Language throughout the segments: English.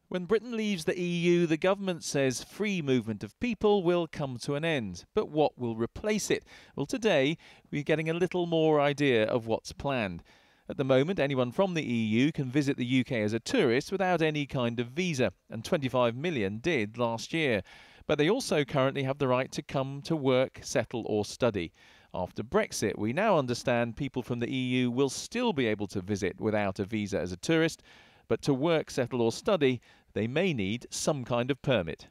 When Britain leaves the EU, the government says free movement of people will come to an end. But what will replace it? Well, today we're getting a little more idea of what's planned. At the moment, anyone from the EU can visit the UK as a tourist without any kind of visa, and 25 million did last year. But they also currently have the right to come to work, settle or study. After Brexit, we now understand people from the EU will still be able to visit without a visa as a tourist, but to work, settle or study, they may need some kind of permit.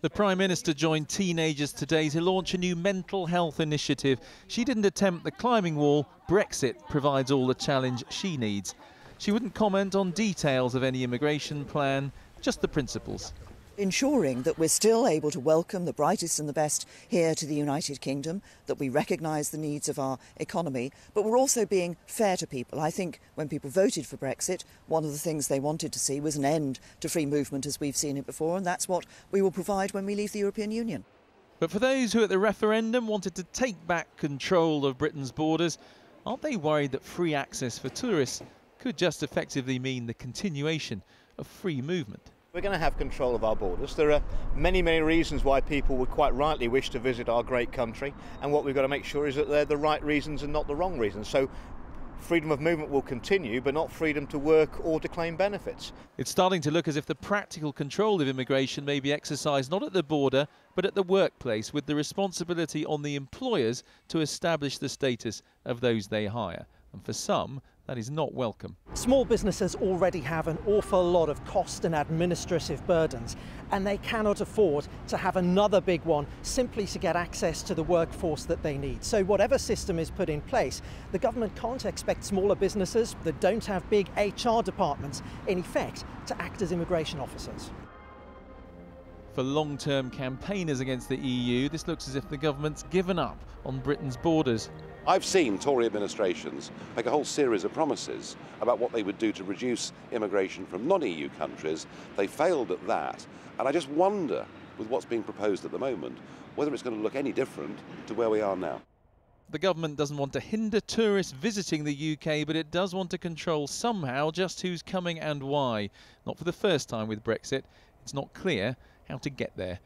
The Prime Minister joined teenagers today to launch a new mental health initiative. She didn't attempt the climbing wall. Brexit provides all the challenge she needs. She wouldn't comment on details of any immigration plan, just the principles. Ensuring that we're still able to welcome the brightest and the best here to the United Kingdom, that we recognise the needs of our economy, but we're also being fair to people. I think when people voted for Brexit, one of the things they wanted to see was an end to free movement as we've seen it before, and that's what we will provide when we leave the European Union. But for those who at the referendum wanted to take back control of Britain's borders, aren't they worried that free access for tourists could just effectively mean the continuation of free movement? We're going to have control of our borders. There are many, many reasons why people would quite rightly wish to visit our great country, and what we've got to make sure is that they're the right reasons and not the wrong reasons. So freedom of movement will continue, but not freedom to work or to claim benefits. It's starting to look as if the practical control of immigration may be exercised not at the border, but at the workplace, with the responsibility on the employers to establish the status of those they hire. And for some, that is not welcome. Small businesses already have an awful lot of cost and administrative burdens, and they cannot afford to have another big one simply to get access to the workforce that they need. So whatever system is put in place, the government can't expect smaller businesses that don't have big HR departments, in effect, to act as immigration officers. For long-term campaigners against the EU, this looks as if the government's given up on Britain's borders. I've seen Tory administrations make a whole series of promises about what they would do to reduce immigration from non-EU countries. They failed at that, and I just wonder, with what's being proposed at the moment, whether it's going to look any different to where we are now. The government doesn't want to hinder tourists visiting the UK, but it does want to control somehow just who's coming and why. Not for the first time with Brexit. It's not clear how to get there.